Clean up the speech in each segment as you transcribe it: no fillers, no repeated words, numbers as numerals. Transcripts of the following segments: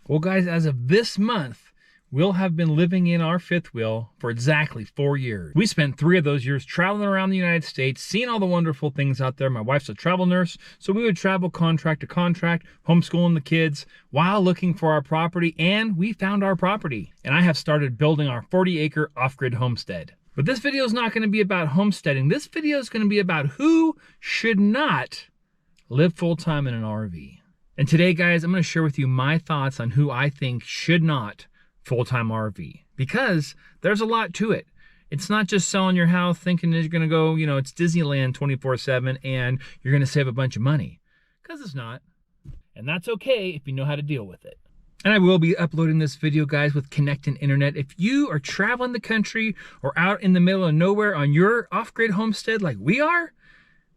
Well, guys, as of this month, we'll have been living in our fifth wheel for exactly 4 years. We spent 3 of those years traveling around the United States, seeing all the wonderful things out there. My wife's a travel nurse, so we would travel contract to contract, homeschooling the kids while looking for our property, and we found our property. And I have started building our 40-acre off-grid homestead. But this video is not going to be about homesteading. This video is going to be about who should not live full-time in an RV. And today, guys, I'm going to share with you my thoughts on who I think should not full-time RV, because there's a lot to it. It's not just selling your house thinking that you're going to go, you know, it's Disneyland 24/7 and you're going to save a bunch of money, because it's not. And that's okay if you know how to deal with it. And I will be uploading this video, guys, with Connecten Internet. If you are traveling the country or out in the middle of nowhere on your off-grid homestead like we are,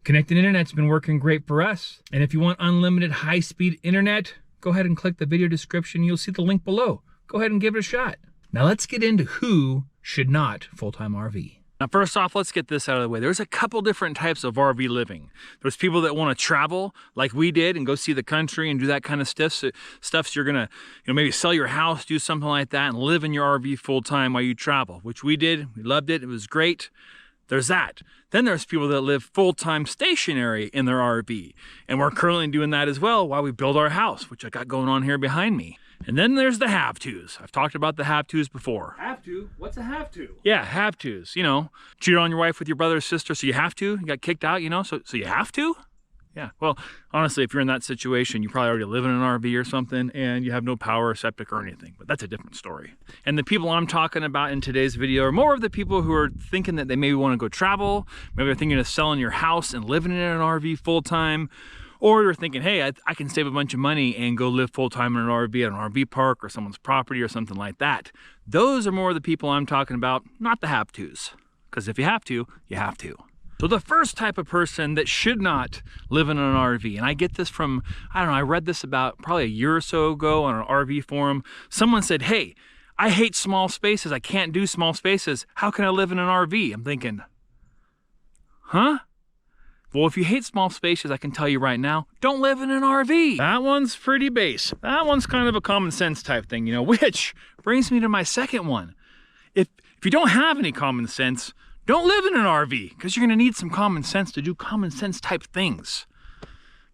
Connecten Internet's been working great for us. And if you want unlimited high-speed internet, go ahead and click the video description. You'll see the link below. Go ahead and give it a shot. Now let's get into who should not full-time RV. Now, first off, let's get this out of the way. There's a couple different types of RV living. There's people that want to travel like we did and go see the country and do that kind of stuff. So you're gonna, maybe sell your house, do something like that, and live in your RV full-time while you travel, which we did. We loved it. It was great. There's that. Then there's people that live full-time stationary in their RV. And we're currently doing that as well while we build our house, which I got going on here behind me. And then there's the have-tos. I've talked about the have-tos before. Have-to? What's a have-to? Yeah, have-tos. Cheat on your wife with your brother or sister, so you have to. You got kicked out, so you have to? Yeah, well, honestly, if you're in that situation, you probably already live in an RV or something, and you have no power or septic or anything, but that's a different story. And the people I'm talking about in today's video are more of the people who are thinking that they maybe want to go travel, maybe they're thinking of selling your house and living in an RV full-time, or you're thinking, hey, I can save a bunch of money and go live full-time in an RV at an RV park or someone's property or something like that. Those are more of the people I'm talking about, not the have-tos. Because if you have to, you have to. So the first type of person that should not live in an RV, and I get this from, I don't know, I read this about probably a year or so ago on an RV forum. Someone said, hey, I hate small spaces. I can't do small spaces. How can I live in an RV? I'm thinking, huh? Well, if you hate small spaces, I can tell you right now, don't live in an RV. That one's pretty base. That one's kind of a common sense type thing, which brings me to my second one. If you don't have any common sense, don't live in an RV, because you're going to need some common sense to do common sense type things.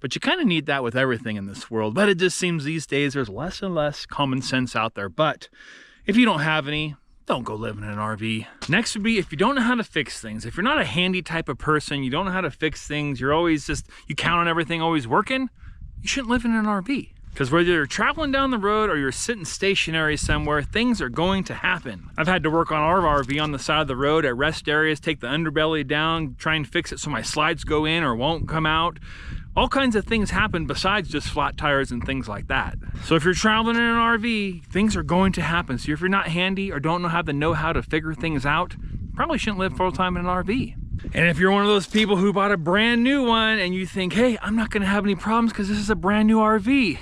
But you kind of need that with everything in this world. But it just seems these days there's less and less common sense out there. But if you don't have any, don't go live in an RV. Next would be if you don't know how to fix things. If you're not a handy type of person, you don't know how to fix things, you're always you count on everything always working, you shouldn't live in an RV. Because whether you're traveling down the road or you're sitting stationary somewhere, things are going to happen. I've had to work on our RV on the side of the road at rest areas, take the underbelly down, try and fix it so my slides go in or won't come out. All kinds of things happen besides just flat tires and things like that. So if you're traveling in an RV, things are going to happen. So if you're not handy or don't know how to figure things out, you probably shouldn't live full-time in an RV. And if you're one of those people who bought a brand new one and you think, hey, I'm not gonna have any problems because this is a brand new RV.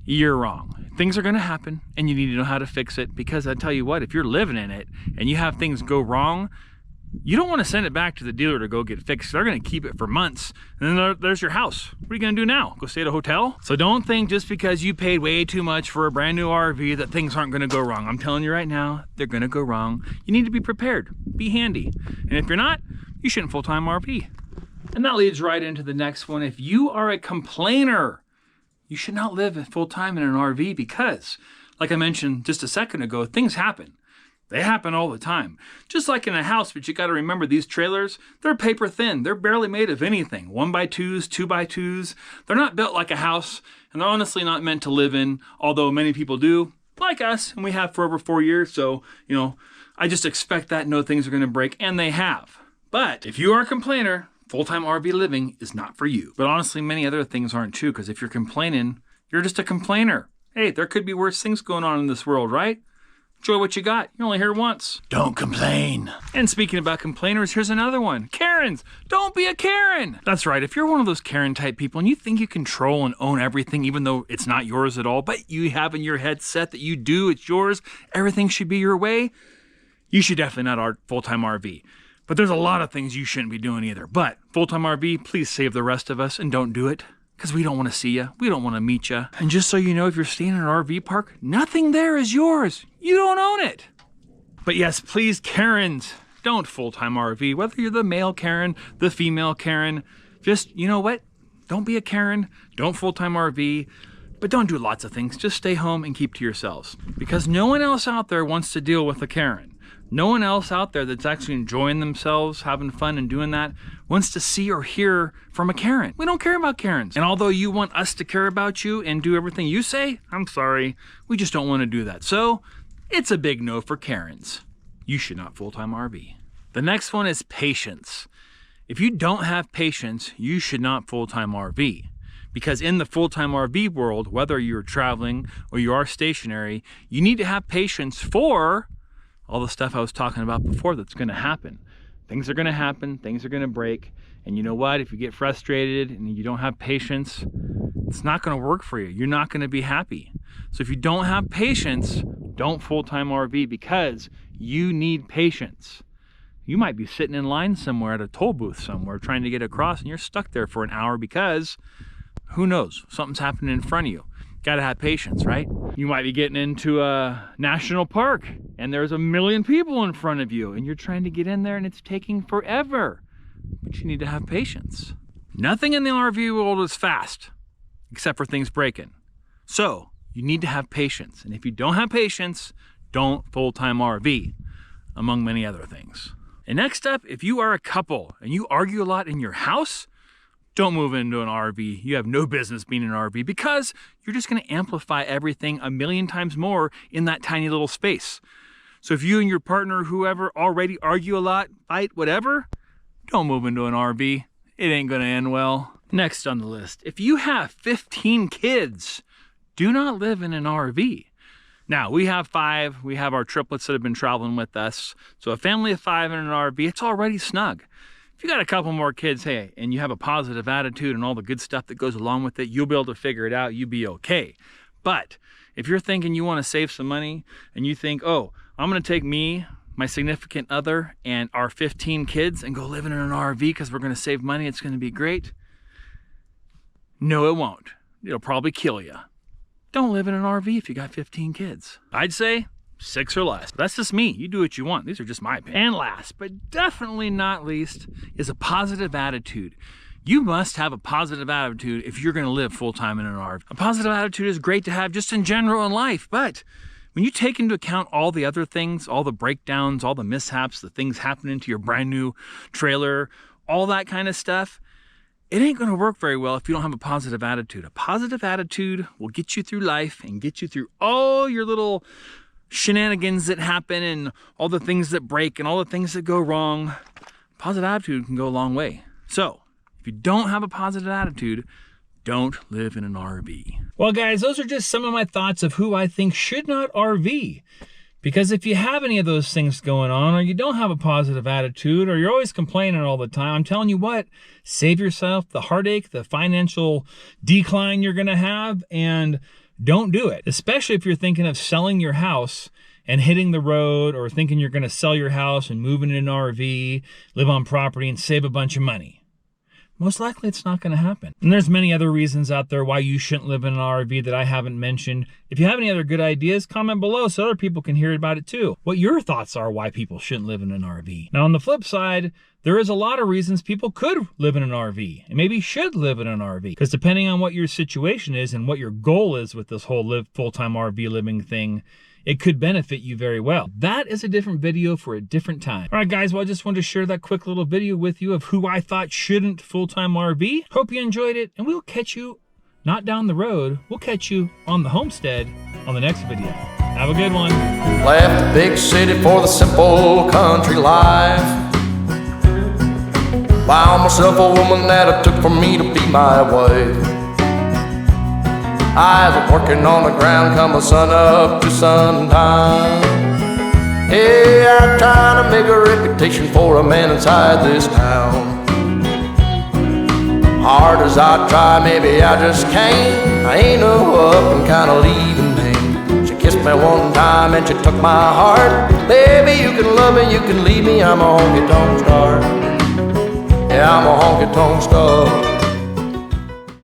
You're wrong. Things are going to happen and you need to know how to fix it, because I tell you what, if you're living in it and you have things go wrong, you don't want to send it back to the dealer to go get fixed. They're going to keep it for months, and then there's your house. What are you going to do now? Go stay at a hotel? So don't think just because you paid way too much for a brand new RV that things aren't going to go wrong. I'm telling you right now, they're going to go wrong. You need to be prepared. Be handy. And if you're not, you shouldn't full-time RV. And that leads right into the next one. If you are a complainer, you should not live full-time in an RV, because, like I mentioned just a second ago, things happen. They happen all the time. Just like in a house, but you got to remember these trailers, they're paper thin. They're barely made of anything. 1x2s, 2x2s. They're not built like a house, and they're honestly not meant to live in, although many people do, like us, and we have for over 4 years. So, I just expect that no things are going to break, and they have. But if you are a complainer, full-time RV living is not for you. But honestly, many other things aren't too, because if you're complaining, you're just a complainer. Hey, there could be worse things going on in this world, right? Enjoy what you got. You're only here once. Don't complain. And speaking about complainers, here's another one. Karens. Don't be a Karen. That's right. If you're one of those Karen type people and you think you control and own everything, even though it's not yours at all, but you have in your head set that you do, it's yours, everything should be your way, you should definitely not full-time RV. But there's a lot of things you shouldn't be doing either. But full-time RV, please save the rest of us and don't do it. because we don't want to see you. We don't want to meet you. And just so you know, if you're staying in an RV park, nothing there is yours. You don't own it. But yes, please, Karens, don't full-time RV. Whether you're the male Karen, the female Karen, just, you know what? Don't be a Karen. Don't full-time RV. But don't do lots of things. Just stay home and keep to yourselves. Because no one else out there wants to deal with a Karen. No one else out there that's actually enjoying themselves, having fun and doing that, wants to see or hear from a Karen. We don't care about Karens. And although you want us to care about you and do everything you say, I'm sorry, we just don't want to do that. So it's a big no for Karens. You should not full-time RV. The next one is patience. If you don't have patience, you should not full-time RV. Because in the full-time RV world, whether you're traveling or you are stationary, you need to have patience for all the stuff I was talking about before that's going to happen. Things are going to happen, things are going to break, and you know what? If you get frustrated and you don't have patience, it's not going to work for you. You're not going to be happy. So if you don't have patience, don't full-time RV, because you need patience. You might be sitting in line somewhere at a toll booth somewhere trying to get across, and you're stuck there for an hour because who knows? Something's happening in front of you. Gotta have patience, right? You might be getting into a national park and there's a million people in front of you and you're trying to get in there and it's taking forever. But you need to have patience. Nothing in the RV world is fast, except for things breaking. So you need to have patience. And if you don't have patience, don't full-time RV, among many other things. And next up, if you are a couple and you argue a lot in your house, don't move into an RV. You have no business being in an RV, because you're just going to amplify everything a million times more in that tiny little space. So if you and your partner, whoever, already argue a lot, fight, whatever, don't move into an RV. It ain't going to end well. Next on the list, if you have 15 kids, do not live in an RV. Now, we have 5. We have our triplets that have been traveling with us. So a family of 5 in an RV, it's already snug. If you got a couple more kids, hey, and you have a positive attitude and all the good stuff that goes along with it, you'll be able to figure it out. You'll be okay. But if you're thinking you want to save some money and you think, oh, I'm going to take me, my significant other, and our 15 kids and go live in an RV because we're going to save money, it's going to be great. No, it won't. It'll probably kill you. Don't live in an RV if you got 15 kids. I'd say 6 or less. That's just me. You do what you want. These are just my opinion. And last, but definitely not least, is a positive attitude. You must have a positive attitude if you're going to live full-time in an RV. A positive attitude is great to have just in general in life, but when you take into account all the other things, all the breakdowns, all the mishaps, the things happening to your brand new trailer, all that kind of stuff, it ain't going to work very well if you don't have a positive attitude. A positive attitude will get you through life and get you through all your little shenanigans that happen and all the things that break and all the things that go wrong. Positive attitude can go a long way. So if you don't have a positive attitude, don't live in an RV. Well, guys, those are just some of my thoughts of who I think should not RV. Because if you have any of those things going on, or you don't have a positive attitude, or you're always complaining all the time, I'm telling you what, save yourself the heartache, the financial decline you're going to have, and don't do it. Especially if you're thinking of selling your house and hitting the road, or thinking you're going to sell your house and move in an RV, live on property, and save a bunch of money. Most likely it's not going to happen. And there's many other reasons out there why you shouldn't live in an RV that I haven't mentioned. If you have any other good ideas, comment below so other people can hear about it too. What your thoughts are why people shouldn't live in an RV. Now on the flip side, there is a lot of reasons people could live in an RV and maybe should live in an RV. Because depending on what your situation is and what your goal is with this whole full-time RV living thing, it could benefit you very well. That is a different video for a different time. All right, guys, well, I just wanted to share that quick little video with you of who I thought shouldn't full-time RV. Hope you enjoyed it, and we'll catch you, not down the road, we'll catch you on the homestead on the next video. Have a good one. Left the big city for the simple country life. Found myself a woman that it took for me to be my wife. I was working on the ground come the sun up to sundown. Hey, I'm trying to make a reputation for a man inside this town. Hard as I try, maybe I just can't. I ain't no up and kinda leaving name. She kissed me one time and she took my heart. Baby, you can love me, you can leave me, I'm a honky-tonk star. Yeah, I'm a honky-tonk star.